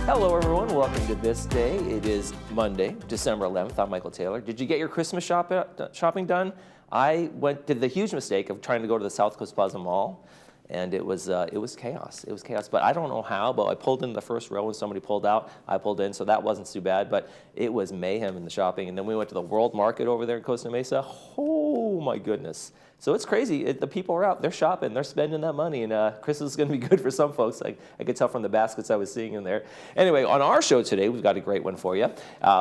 Hello everyone, welcome to This Day. It is Monday, December 11th. I'm Michael Taylor. Did you get your Christmas shopping done? I did the huge mistake of trying to go to the South Coast Plaza Mall, and it was chaos. It was chaos, but I don't know how, but I pulled in the first row and somebody pulled out. I pulled in, so that wasn't too bad, but it was mayhem in the shopping. And then we went to the World Market over there in Costa Mesa. Oh my goodness. So it's crazy. The people are out. They're shopping. They're spending that money. And Christmas is going to be good for some folks. I could tell from the baskets I was seeing in there. Anyway, on our show today, we've got a great one for you.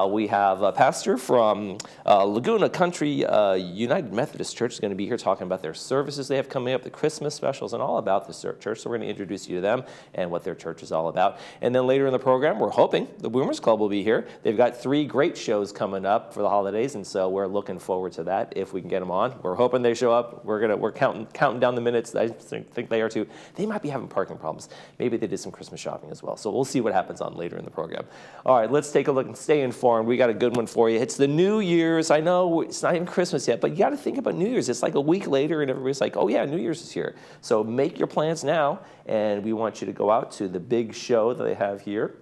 We have a pastor from Laguna Country United Methodist Church is going to be here talking about their services they have coming up, the Christmas specials, and all about the church. So we're going to introduce you to them and what their church is all about. And then later in the program, we're hoping the Boomers Club will be here. They've got 3 great shows coming up for the holidays, and so we're looking forward to that if we can get them on. We're hoping they show up. We're counting down the minutes. I think they are too. They might be having parking problems. Maybe they did some Christmas shopping as well. So we'll see what happens on later in the program. All right, let's take a look and stay informed. We got a good one for you. It's the New Year's. I know it's not even Christmas yet, but you got to think about New Year's. It's like a week later, and everybody's like, "Oh yeah, New Year's is here." So make your plans now, and we want you to go out to the big show that they have here.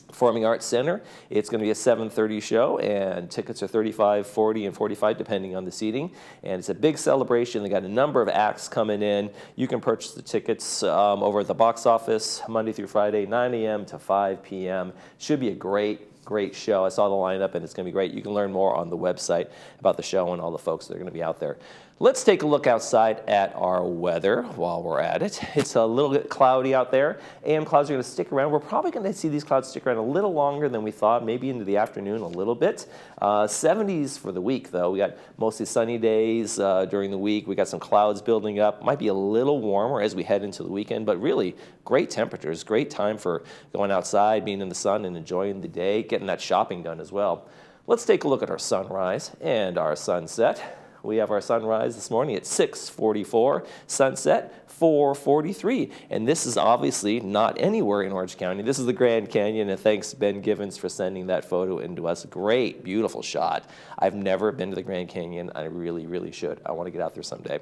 Performing Arts Center. It's going to be a 7:30 show, and tickets are $35, $40, and $45 depending on the seating. And it's a big celebration. They got a number of acts coming in. You can purchase the tickets over at the box office Monday through Friday, 9 a.m. to 5 p.m. Should be a great show. I saw the lineup, and it's going to be great. You can learn more on the website about the show and all the folks that are going to be out there. Let's take a look outside at our weather while we're at it. It's a little bit cloudy out there. AM clouds are going to stick around. We're probably going to see these clouds stick around a little longer than we thought, maybe into the afternoon a little bit. 70s for the week, though. We got mostly sunny days during the week. We got some clouds building up. Might be a little warmer as we head into the weekend, but really great temperatures. Great time for going outside, being in the sun, and enjoying the day, getting that shopping done as well. Let's take a look at our sunrise and our sunset. We have our sunrise this morning at 6:44, sunset 4:43. And this is obviously not anywhere in Orange County. This is the Grand Canyon, and thanks Ben Givens for sending that photo in to us. Great, beautiful shot. I've never been to the Grand Canyon. I really, really should. I want to get out there someday.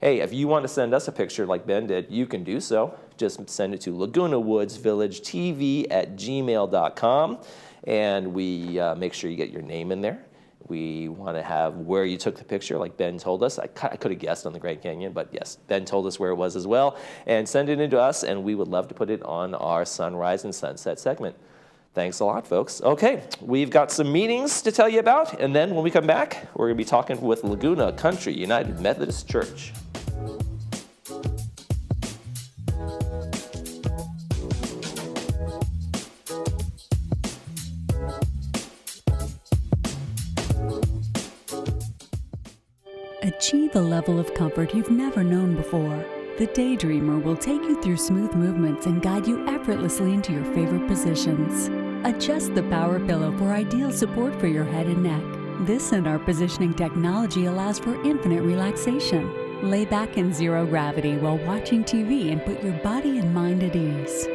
Hey, if you want to send us a picture like Ben did, you can do so. Just send it to Laguna Woods Village TV at gmail.com, and we make sure you get your name in there. We want to have where you took the picture, like Ben told us. I could have guessed on the Grand Canyon, but yes, Ben told us where it was as well. And send it in to us, and we would love to put it on our sunrise and sunset segment. Thanks a lot, folks. Okay, we've got some meetings to tell you about, and then when we come back, we're going to be talking with Laguna Country United Methodist Church. Achieve a level of comfort you've never known before. The Daydreamer will take you through smooth movements and guide you effortlessly into your favorite positions. Adjust the power pillow for ideal support for your head and neck. This and our positioning technology allows for infinite relaxation. Lay back in zero gravity while watching TV and put your body and mind at ease.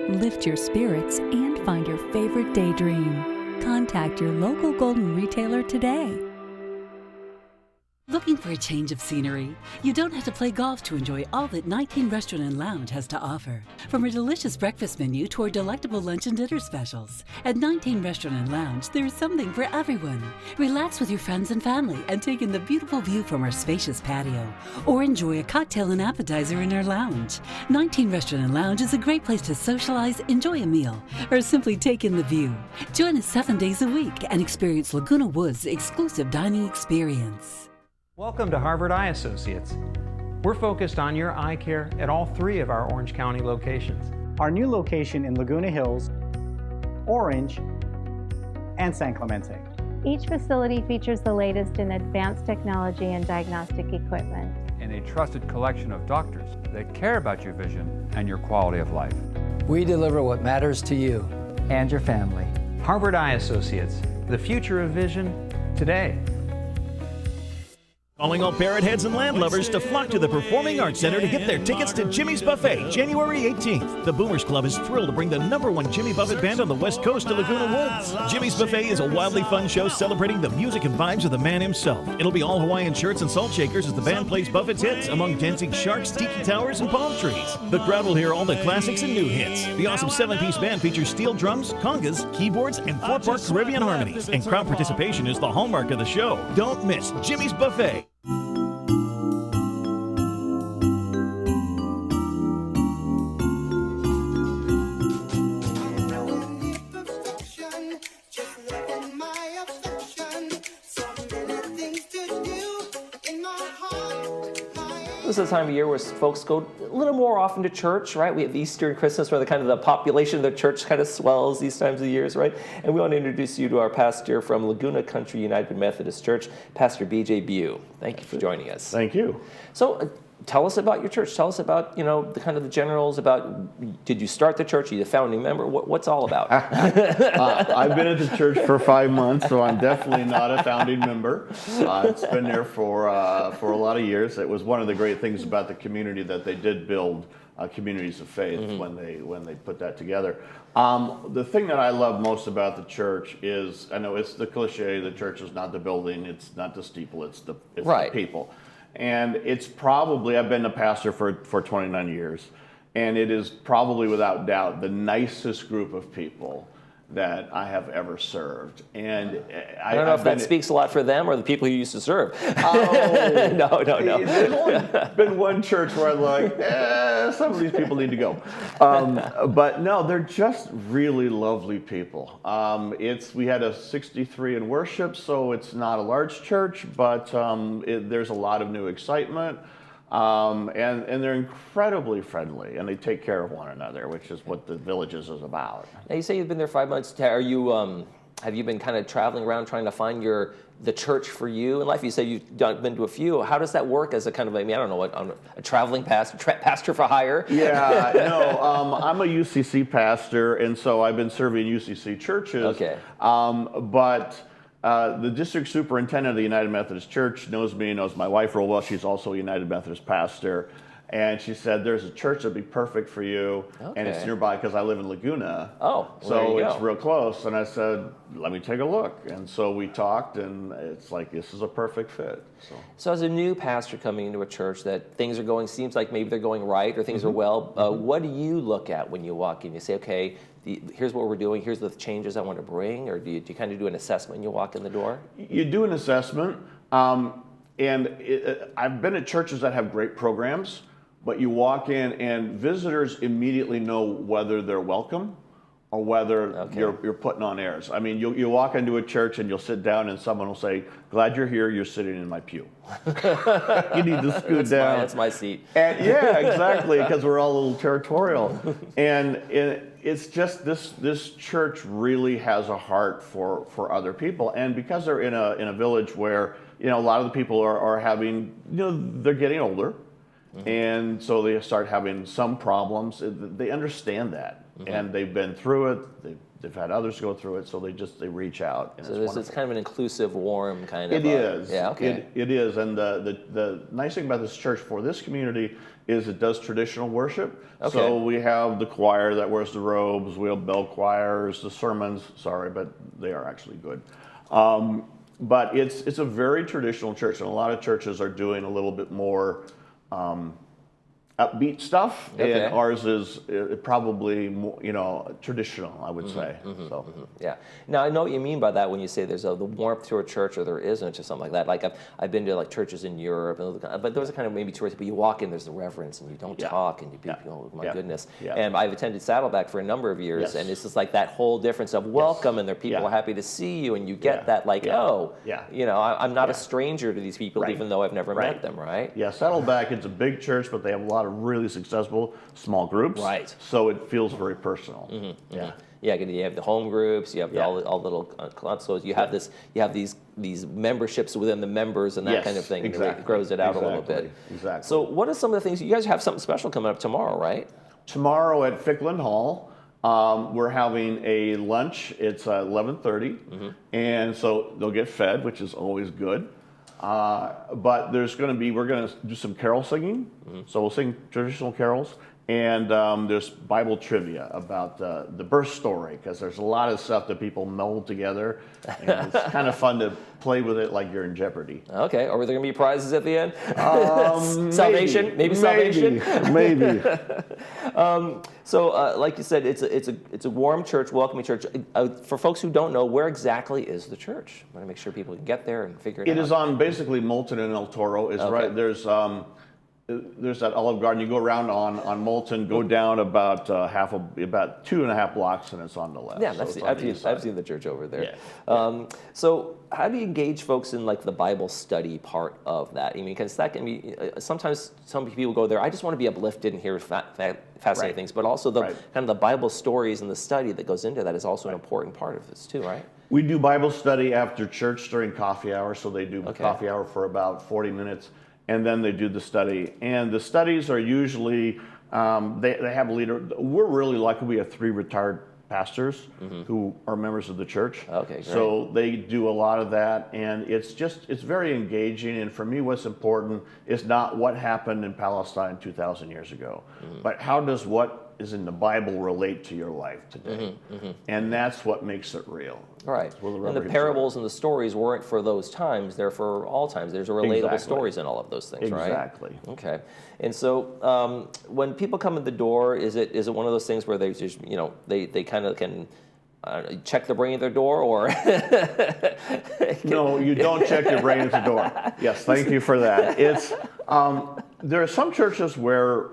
Lift your spirits and find your favorite daydream. Contact your local Golden retailer today. Looking for a change of scenery? You don't have to play golf to enjoy all that 19 Restaurant and Lounge has to offer. From a delicious breakfast menu to our delectable lunch and dinner specials. At 19 Restaurant and Lounge, there is something for everyone. Relax with your friends and family and take in the beautiful view from our spacious patio. Or enjoy a cocktail and appetizer in our lounge. 19 Restaurant and Lounge is a great place to socialize, enjoy a meal, or simply take in the view. Join us 7 days a week and experience Laguna Woods' exclusive dining experience. Welcome to Harvard Eye Associates. We're focused on your eye care at all 3 of our Orange County locations. Our new location in Laguna Hills, Orange, and San Clemente. Each facility features the latest in advanced technology and diagnostic equipment. And a trusted collection of doctors that care about your vision and your quality of life. We deliver what matters to you and your family. Harvard Eye Associates, the future of vision today. Calling all parrot heads and land lovers to flock to the Performing Arts Center to get their tickets to Jimmy's Buffet, January 18th. The Boomers Club is thrilled to bring the #1 Jimmy Buffett band on the West Coast to Laguna Woods. Jimmy's Buffet is a wildly fun show celebrating the music and vibes of the man himself. It'll be all Hawaiian shirts and salt shakers as the band plays Buffett's hits among dancing sharks, tiki towers, and palm trees. The crowd will hear all the classics and new hits. The awesome 7-piece band features steel drums, congas, keyboards, and 4-part Caribbean harmonies. And crowd participation is the hallmark of the show. Don't miss Jimmy's Buffet. This is the time of year where folks go a little more often to church, right? We have Easter and Christmas where the population of the church kind of swells these times of years, right? And we want to introduce you to our pastor from Laguna Country United Methodist Church, Pastor B.J. Bew. Thank you for joining us. Thank you. So tell us about your church. Tell us about, the generals about, did you start the church? Are you the founding member? What's all about? I've been at the church for 5 months, so I'm definitely not a founding member. It's been there for a lot of years. It was one of the great things about the community that they did build communities of faith when they put that together. The thing that I love most about the church is, I know it's the cliche, the church is not the building, it's not the steeple, it's the people. And it's probably, I've been a pastor for 29 years, and it is probably without doubt the nicest group of people that I have ever served. And I don't know if that speaks a lot for them or the people you used to serve. Oh, no. There's only been one church where I'm like, some of these people need to go. But no, they're just really lovely people. We had a 63 in worship, so it's not a large church, but there's a lot of new excitement. And they're incredibly friendly, and they take care of one another, which is what the Villages is about. Now you say you've been there 5 months. Are you? Have you been kind of traveling around trying to find the church for you in life? You say you've been to a few. How does that work as a kind of a traveling pastor for hire? Yeah, no, I'm a UCC pastor, and so I've been serving UCC churches. Okay. But the district superintendent of the United Methodist Church knows me, knows my wife real well. She's also a United Methodist pastor. And she said, there's a church that'd be perfect for you. Okay. And it's nearby because I live in Laguna. Oh, so it's real close. And I said, let me take a look. And so we talked, and it's like, this is a perfect fit. So as a new pastor coming into a church that things are going, seems like maybe they're going right or things are well, what do you look at when you walk in? You say, okay, here's what we're doing, here's the changes I want to bring, or do you kind of do an assessment when you walk in the door? You do an assessment. I've been at churches that have great programs, but you walk in and visitors immediately know whether they're welcome or whether you're putting on airs. I mean, you walk into a church and you'll sit down and someone will say, glad you're here, you're sitting in my pew. You need to scoot down. That's my seat. And, yeah, exactly, because we're all a little territorial. And it's just this church really has a heart for other people. And because they're in a village where, a lot of the people are having, they're getting older. And so they start having some problems. They understand that, and they've been through it. They've had others go through it, so they reach out. And so it's kind of an inclusive, warm kind of. It is. Yeah. Okay. It is, and the nice thing about this church for this community is it does traditional worship. Okay. So we have the choir that wears the robes. We have bell choirs, the sermons. Sorry, but they are actually good. But it's a very traditional church, and a lot of churches are doing a little bit more upbeat stuff, and ours is probably more, traditional, I would say. Yeah. Now I know what you mean by that when you say there's the warmth to a church or there isn't, or something like that. Like I've been to churches in Europe, but those are kind of maybe tourists. But you walk in, there's the reverence, and you don't talk, and my goodness. Yeah. And I've attended Saddleback for a number of years, and it's just like that whole difference of welcome, and their people are happy to see you, and you get that I'm not a stranger to these people, even though I've never met them, right? Yeah, Saddleback, it's a big church, but they have a lot of really successful small groups. Right. So it feels very personal. Yeah. Yeah, you have the home groups, you have all little clubs. You have these memberships within the members and that kind of thing. Exactly. It grows it out a little bit. Exactly. So what are some of the things, you guys have something special coming up tomorrow, right? Tomorrow at Fickland Hall, we're having a lunch. It's 11:30, and so they'll get fed, which is always good. But we're going to do some carol singing. So we'll sing traditional carols. And there's Bible trivia about the birth story, because there's a lot of stuff that people meld together. And it's kind of fun to play with it like you're in Jeopardy. Okay. Are there going to be prizes at the end? Salvation? Maybe salvation? Maybe. So, like you said, it's a warm church, welcoming church. For folks who don't know, where exactly is the church? I want to make sure people can get there and figure it out. It is on basically Moulton and El Toro. Is right. There's that Olive Garden. You go around on Moulton, go down about 2.5 blocks, and it's on the left. Yeah, so I've seen the church over there. Yeah. So how do you engage folks in like the Bible study part of that? I mean, because that can be sometimes some people go there. I just want to be uplifted and hear fascinating things, but also the kind of the Bible stories and the study that goes into that is also an important part of this too, right? We do Bible study after church during coffee hour, so they do coffee hour for about 40 minutes. And then they do the study. And the studies are usually, they have a leader. We're really lucky we have 3 retired pastors who are members of the church. Okay, great. So they do a lot of that. And it's very engaging. And for me, what's important is not what happened in Palestine 2,000 years ago, but how does what is in the Bible relate to your life today? And that's what makes it real. Right. And the parables and the stories weren't for those times, they're for all times. There's a relatable stories in all of those things, right? Exactly. Okay. And so when people come in the door, is it one of those things where they just, they kind of can check the brain at their door, or? No, you don't check your brain at the door. Yes, thank you for that. It's there are some churches where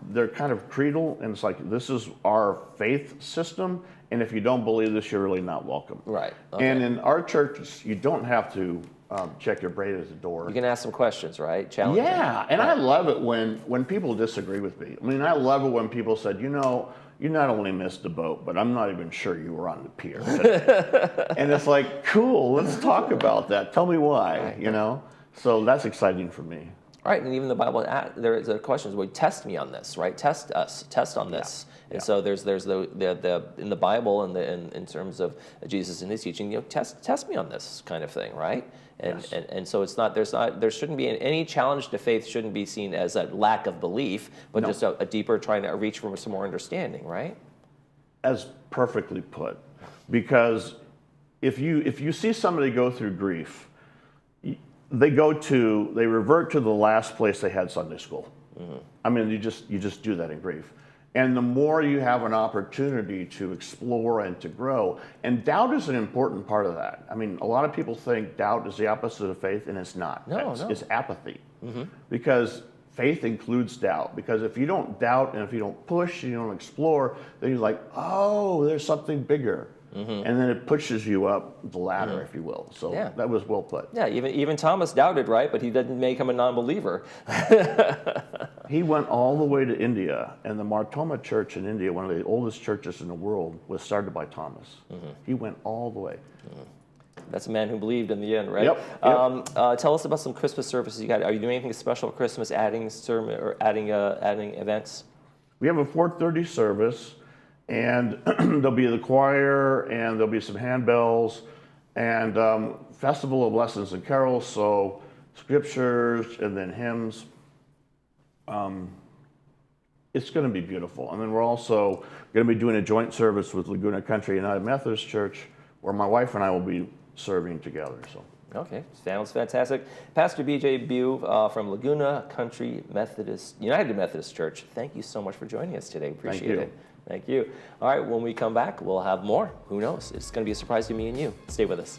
they're kind of creedal, and it's like, this is our faith system, and if you don't believe this, you're really not welcome. Right. Okay. And in our churches, you don't have to check your brain at the door. You can ask some questions, right? Challenging. Yeah, and I love it when people disagree with me. I mean, I love it when people said, you not only missed the boat, but I'm not even sure you were on the pier today. And it's like, cool, let's talk about that. Tell me why, So that's exciting for me. Right, and even the Bible, there's a question where test me on this, right? Test us, test on this. And so there's the in the Bible and in terms of Jesus and his teaching, test me on this kind of thing, right? And so it's not there shouldn't be any challenge to faith shouldn't be seen as a lack of belief, but just a deeper trying to reach for some more understanding, right? As perfectly put, because if you see somebody go through grief, they revert to the last place they had Sunday school. I mean, you just do that in grief. And the more you have an opportunity to explore and to grow, and doubt is an important part of that. I mean, a lot of people think doubt is the opposite of faith, and it's not. It's apathy. Because faith includes doubt. Because if you don't doubt and if you don't push and you don't explore, then you're like, oh, there's something bigger. And then it pushes you up the ladder, if you will. So that was well put. Yeah, even Thomas doubted, right? But he didn't make him a non-believer. He went all the way to India, and the Martoma Church in India, one of the oldest churches in the world, was started by Thomas. He went all the way. That's a man who believed in the end, right? Yep. Tell us about some Christmas services you got. Are you doing anything special for Christmas, adding sermon or adding events? We have a 4:30 service. And there'll be the choir, and there'll be some handbells, and Festival of Lessons and Carols, so scriptures and then hymns. It's going to be beautiful. And then we're also going to be doing a joint service with Laguna Country United Methodist Church, where my wife and I will be serving together. So. Okay, sounds fantastic. Pastor B.J. Bew from Laguna Country United Methodist Church, thank you so much for joining us today. Appreciate it. Thank you. All right, when we come back, we'll have more. Who knows? It's going to be a surprise to me and you. Stay with us.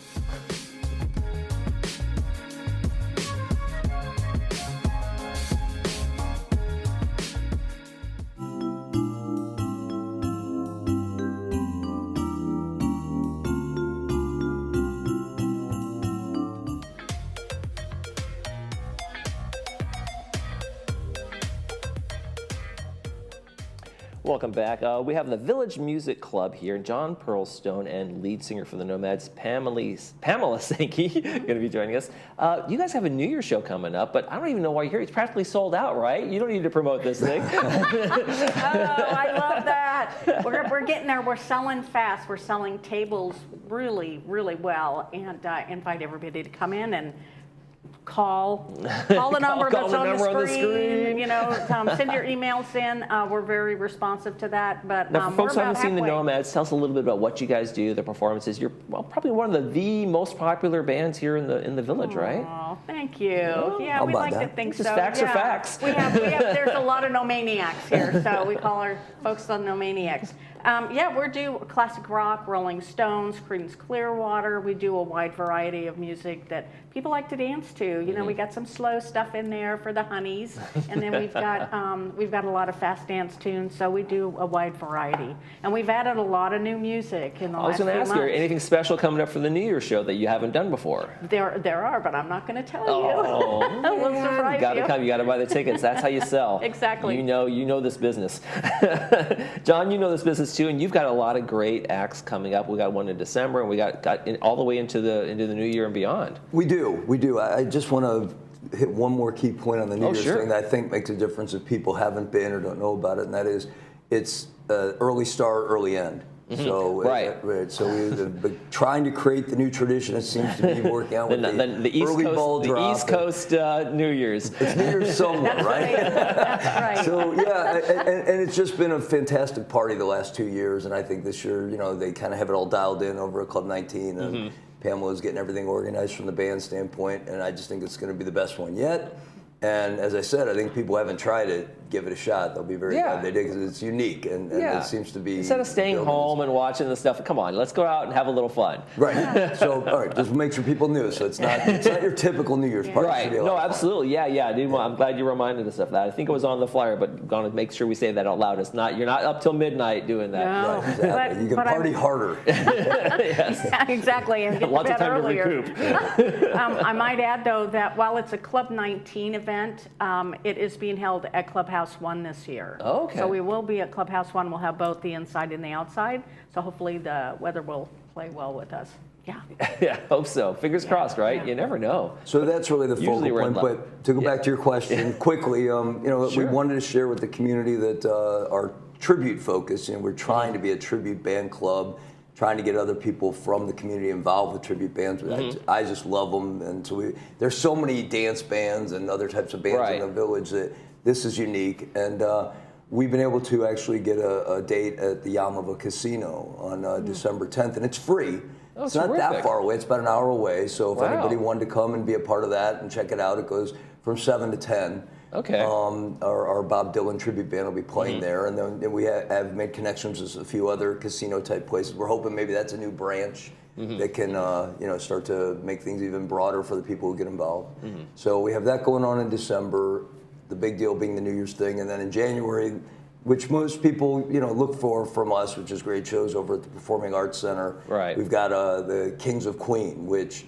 Welcome back. We have the Village Music Club here. John Pearlstone and lead singer for the Nomads, Pamela Sankey, going to be joining us. You guys have a New Year's show coming up, but I don't even know why you're here. It's practically sold out, right? You don't need to promote this thing. Oh, I love that. We're getting there. We're selling fast. We're selling tables really, really well, and invite everybody to come in and call the number that's on the screen. You know, send your emails in. We're very responsive to that. But now, for folks who we're haven't about seen the halfway. Nomads, tell us a little bit about what you guys do, the performances. You're probably one of the most popular bands here in the village, right? Oh, thank you. Yeah, we like to think so. Just facts are facts. We have. There's a lot of no-maniacs here, so we call our folks the no-maniacs. Yeah, we do classic rock, Rolling Stones, Creedence Clearwater. We do a wide variety of music that people like to dance to. You know, we got some slow stuff in there for the honeys, and then we've got a lot of fast dance tunes. So we do a wide variety, and we've added a lot of new music in the last few months. I was going to ask you, anything special coming up for the New Year's show that you haven't done before? There are, but I'm not going to tell you. Oh, We'll surprise you got to come. You got to buy the tickets. That's how you sell. Exactly. You know this business. John, you know this business too, and you've got a lot of great acts coming up. We got one in December, and we got all the way into the new year and beyond. We do. I just want to hit one more key point on the New Year's thing that I think makes a difference if people haven't been or don't know about it, and that is it's early start, early end. Mm-hmm. So so we've been trying to create the new tradition. It seems to be working out with the East early Coast, ball drop. The East Coast New Year's. It's New Year's somewhere, right? That's right. So yeah, and it's just been a fantastic party the last 2 years, and I think this year, you know, they kind of have it all dialed in over at Club 19, and Pamela's getting everything organized from the band standpoint, and I just think it's going to be the best one yet. And as I said, I think people who haven't tried it, give it a shot. They'll be very glad they did because it's unique and it seems to be. Instead of staying home and watching the stuff, come on, let's go out and have a little fun. Right. So, all right, just make sure people knew. So it's not your typical New Year's party. Right. No, absolutely. Yeah. I'm glad you reminded us of that. I think it was on the flyer, but going to make sure we say that out loud. You're not up till midnight doing that. No. Right, exactly. You can party harder. Yes. Yeah, exactly. And get Lots to of bed time earlier. to recoup. I might add, though, that while it's a Club 19 event, it is being held at Clubhouse 1 this year. Oh, okay. So we will be at Clubhouse 1. We'll have both the inside and the outside. So hopefully the weather will play well with us. Yeah. Yeah, hope so. Fingers crossed, right? Yeah. You never know. So that's really the focal point. But to go back to your question quickly, we wanted to share with the community that our tribute focus, we're trying to be a tribute band club, trying to get other people from the community involved with tribute bands. I just love them, and so there's so many dance bands and other types of bands in the village that this is unique. And we've been able to actually get a date at the Yamava Casino on December 10th, and it's free. Oh, it's not that far away. It's about an hour away. So if anybody wanted to come and be a part of that and check it out, it goes from 7 to 10. Okay. Our Bob Dylan tribute band will be playing there, and then we have made connections with a few other casino-type places. We're hoping maybe that's a new branch that can start to make things even broader for the people who get involved. So we have that going on in December. The big deal being the New Year's thing, and then in January, which most people look for from us, which is great shows over at the Performing Arts Center. Right. We've got the Kings of Queen, which.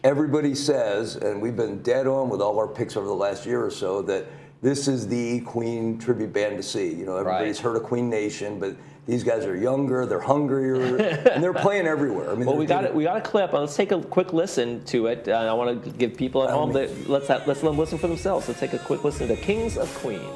Everybody says, and we've been dead on with all our picks over the last year or so, that this is the Queen tribute band to see. Everybody's heard of Queen Nation, but these guys are younger, they're hungrier, and they're playing everywhere. I mean, we got a clip. Let's take a quick listen to it. I want to give people at home let's let them listen for themselves. Let's take a quick listen to Kings of Queen.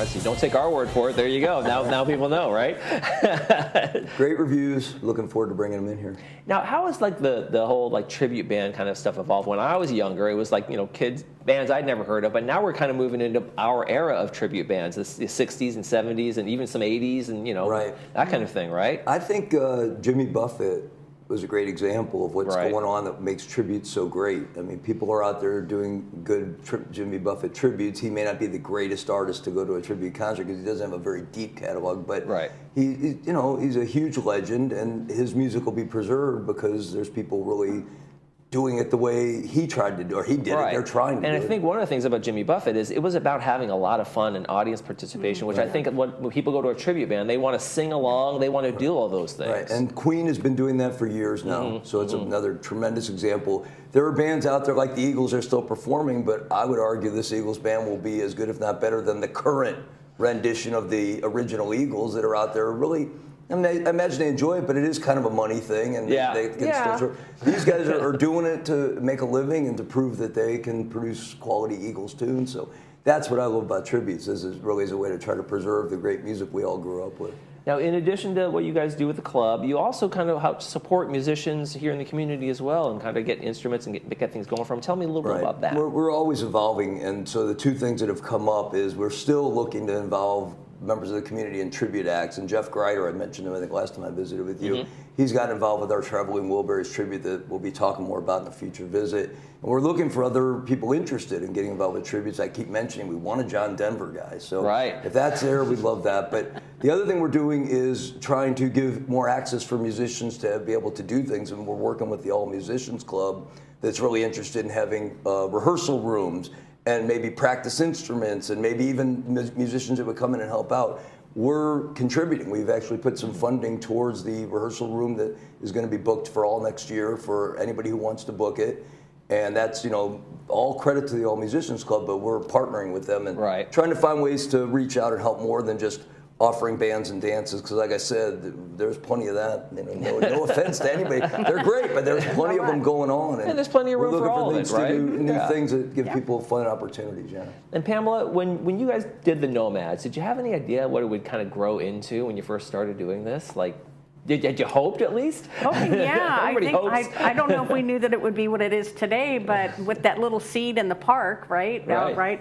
So don't take our word for it. There you go. Now people know, right? Great reviews. Looking forward to bringing them in here. Now, how has the whole tribute band kind of stuff evolved? When I was younger, it was kids bands I'd never heard of, but now we're kind of moving into our era of tribute bands, the 60s and 70s and even some 80s and that kind of thing, right? I think Jimmy Buffett was a great example of what's going on that makes tributes so great. I mean, people are out there doing good Jimmy Buffett tributes. He may not be the greatest artist to go to a tribute concert because he doesn't have a very deep catalog, but he's a huge legend, and his music will be preserved because there's people really doing it the way he tried to do, or he did it. They're trying to do it. And I think one of the things about Jimmy Buffett is it was about having a lot of fun and audience participation, which I think when people go to a tribute band, they want to sing along, they want to do all those things. Right, and Queen has been doing that for years now, so it's another tremendous example. There are bands out there like the Eagles are still performing, but I would argue this Eagles band will be as good, if not better, than the current rendition of the original Eagles that are out there. Really, I mean, I imagine they enjoy it, but it is kind of a money thing, and they can still. These guys are doing it to make a living and to prove that they can produce quality Eagles tunes. So that's what I love about tributes. This is really a way to try to preserve the great music we all grew up with. Now, in addition to what you guys do with the club, you also kind of help support musicians here in the community as well, and kind of get instruments and get things going from. Tell me a little bit about that. We're always evolving, and so the two things that have come up is we're still looking to involve members of the community in tribute acts. And Jeff Greider, I mentioned him I think last time I visited with you, he's got involved with our Traveling Wilburys tribute that we'll be talking more about in a future visit. And we're looking for other people interested in getting involved with tributes. I keep mentioning we want a John Denver guy. So if that's there, we'd love that. But the other thing we're doing is trying to give more access for musicians to be able to do things. And we're working with the All Musicians Club that's really interested in having rehearsal rooms and maybe practice instruments, and maybe even musicians that would come in and help out. We're contributing. We've actually put some funding towards the rehearsal room that is going to be booked for all next year for anybody who wants to book it. And that's, all credit to the All Musicians Club, but we're partnering with them and trying to find ways to reach out and help more than just offering bands and dances, because like I said, there's plenty of that. No offense to anybody. They're great, but there's plenty of them going on. And there's plenty of room for all of it, right? We're looking for things to do, new things that give people fun opportunities, And Pamela, when you guys did the Nomads, did you have any idea what it would kind of grow into when you first started doing this? Like, did you hoped at least? I don't know if we knew that it would be what it is today, but with that little seed in the park, right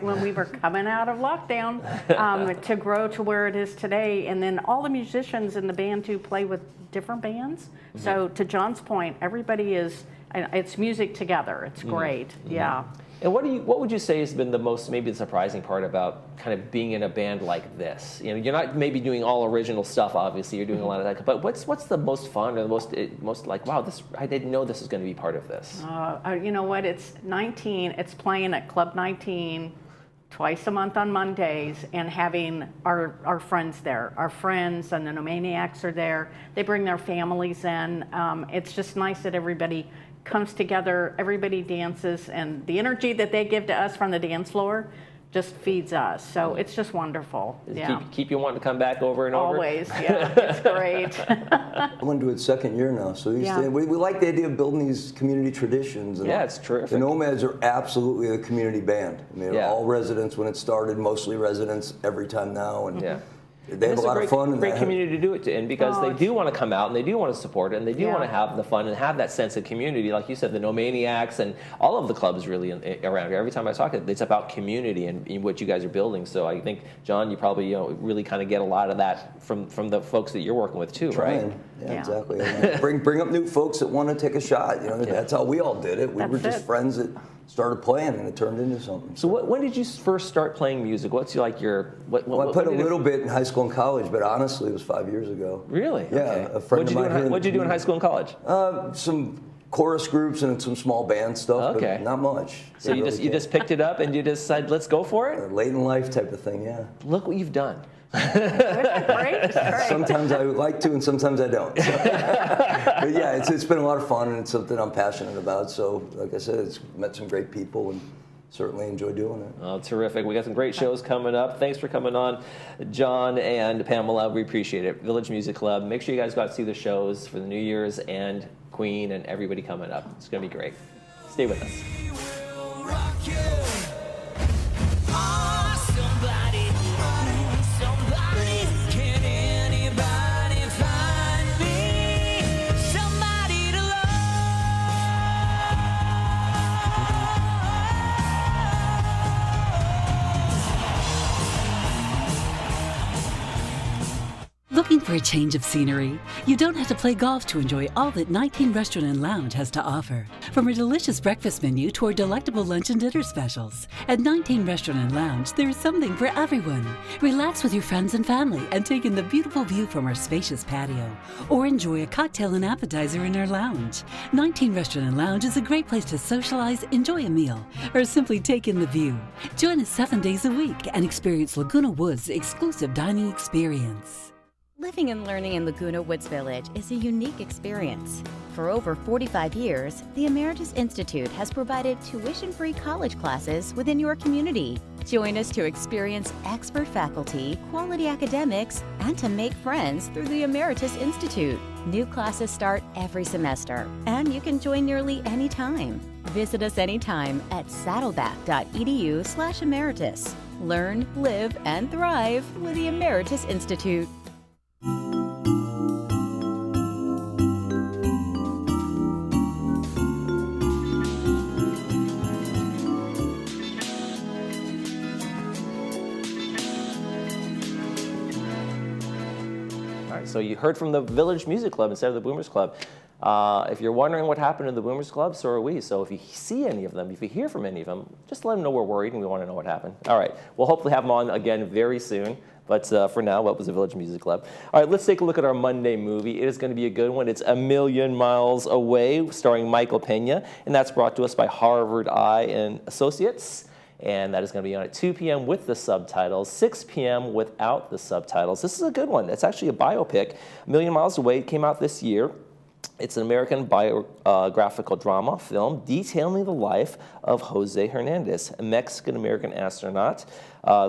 when we were coming out of lockdown, to grow to where it is today, and then all the musicians in the band too play with different bands. So to John's point, everybody it's music together. It's great, And what would you say has been the most maybe the surprising part about kind of being in a band like this? You're not maybe doing all original stuff. Obviously, you're doing a lot of that. But what's the most fun or the most like, wow, I didn't know this was going to be part of this. You know what? It's 19. It's playing at Club 19 twice a month on Mondays, and having our friends there. Our friends and the Nomaniacs are there. They bring their families in. It's just nice that everybody comes together, everybody dances, and the energy that they give to us from the dance floor just feeds us. So it's just wonderful. Keep you wanting to come back over and over? Always, it's great. I'm going to do it second year now. So these things, we like the idea of building these community traditions. And it's terrific. The Nomads are absolutely a community band. I mean, all residents when it started, mostly residents every time now. And they have a lot of fun. It's a great community to do it in, because they do want to come out and they do want to support it and they do want to have the fun and have that sense of community. Like you said, the Nomaniacs and all of the clubs really around here. Every time I talk, it's about community and what you guys are building. So I think, John, you probably really kind of get a lot of that from the folks that you're working with too, right? Yeah, exactly. Bring up new folks that want to take a shot. That's how we all did it. We were just friends that started playing, and it turned into something. So when did you first start playing music? What's like your what? Well, I played a little bit in high school and college, but honestly, it was 5 years ago. Really? Yeah. A friend of mine. What'd you do in high school and college? Some chorus groups and some small band stuff, but not much. So you just picked it up and you just said, let's go for it? Late in life type of thing, yeah. Look what you've done. Great. Sometimes I would like to, and sometimes I don't. So. But yeah, it's been a lot of fun, and it's something I'm passionate about. So, like I said, it's met some great people, and certainly enjoy doing it. Oh, terrific. We got some great shows coming up. Thanks for coming on, John and Pamela. We appreciate it. Village Music Club. Make sure you guys go out and see the shows for the New Year's and Queen and everybody coming up. It's going to be great. Stay with us. Looking for a change of scenery? You don't have to play golf to enjoy all that 19 Restaurant and Lounge has to offer. From a delicious breakfast menu to our delectable lunch and dinner specials. At 19 Restaurant and Lounge, there's something for everyone. Relax with your friends and family and take in the beautiful view from our spacious patio. Or enjoy a cocktail and appetizer in our lounge. 19 Restaurant and Lounge is a great place to socialize, enjoy a meal, or simply take in the view. Join us 7 days a week and experience Laguna Woods' exclusive dining experience. Living and learning in Laguna Woods Village is a unique experience. For over 45 years, the Emeritus Institute has provided tuition-free college classes within your community. Join us to experience expert faculty, quality academics, and to make friends through the Emeritus Institute. New classes start every semester, and you can join nearly any time. Visit us anytime at saddleback.edu/emeritus. Learn, live, and thrive with the Emeritus Institute. So you heard from the Village Music Club instead of the Boomers Club. If you're wondering what happened in the Boomers Club, so are we. So if you see any of them, if you hear from any of them, just let them know we're worried and we want to know what happened. All right, we'll hopefully have them on again very soon. But for now, what was the Village Music Club? All right, let's take a look at our Monday movie. It is going to be a good one. It's A Million Miles Away, starring Michael Pena, and that's brought to us by Harvard Eye and Associates. And that is going to be on at 2 p.m. with the subtitles, 6 p.m. without the subtitles. This is a good one. It's actually a biopic. A Million Miles Away came out this year. It's an American biographical drama film detailing the life of Jose Hernandez, a Mexican-American astronaut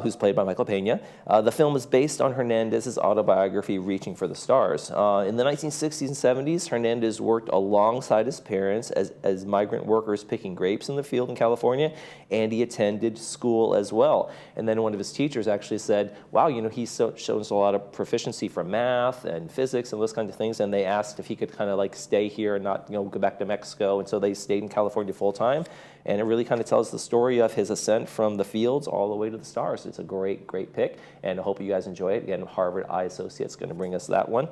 who's played by Michael Pena. The film is based on Hernandez's autobiography, Reaching for the Stars. In the 1960s and 70s, Hernandez worked alongside his parents as migrant workers picking grapes in the field in California, and he attended school as well. And then one of his teachers actually said, wow, you know, he's shows a lot of proficiency for math and physics and those kinds of things, and they asked if he could kind of like stay here and not, you know, go back to Mexico, and so they stayed in California full time. And it really kind of tells the story of his ascent from the fields all the way to the stars. It's a great, great pick, and I hope you guys enjoy it. Again, Harvard Eye Associates going to bring us that one.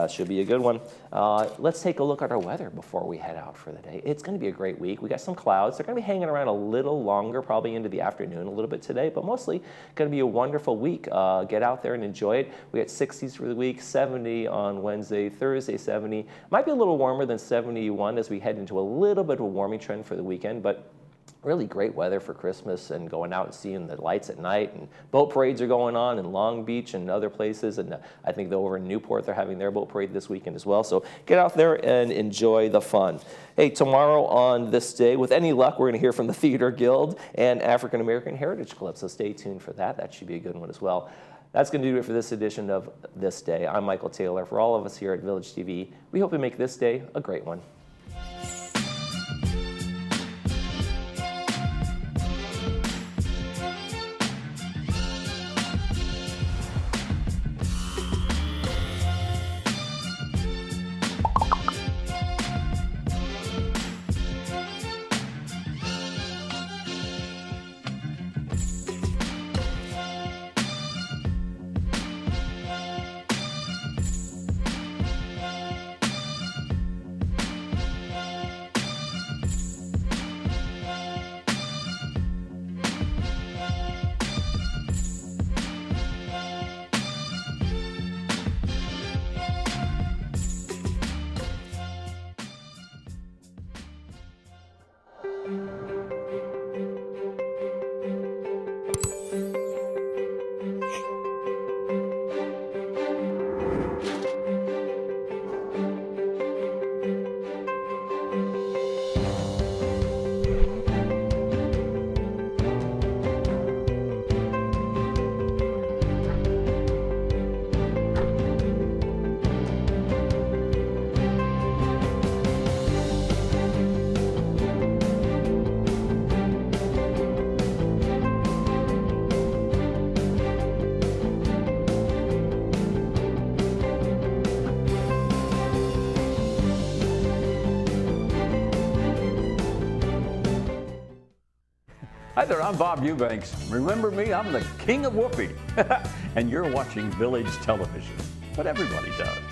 Should be a good one. Let's take a look at our weather before we head out for the day. It's going to be a great week. We got some clouds. They're going to be hanging around a little longer, probably into the afternoon a little bit today, but mostly going to be a wonderful week. Get out there and enjoy it. We got 60s for the week, 70 on Wednesday, Thursday 70. Might be a little warmer than 71 as we head into a little bit of a warming trend for the weekend, but really great weather for Christmas and going out and seeing the lights at night. And boat parades are going on in Long Beach and other places. And I think over in Newport, they're having their boat parade this weekend as well. So get out there and enjoy the fun. Hey, tomorrow on This Day, with any luck, we're going to hear from the Theater Guild and African American Heritage Club. So stay tuned for that. That should be a good one as well. That's going to do it for this edition of This Day. I'm Michael Taylor. For all of us here at Village TV, we hope to make this day a great one. Hi there, I'm Bob Eubanks. Remember me? I'm the king of whoopee. And you're watching Village Television. but everybody does.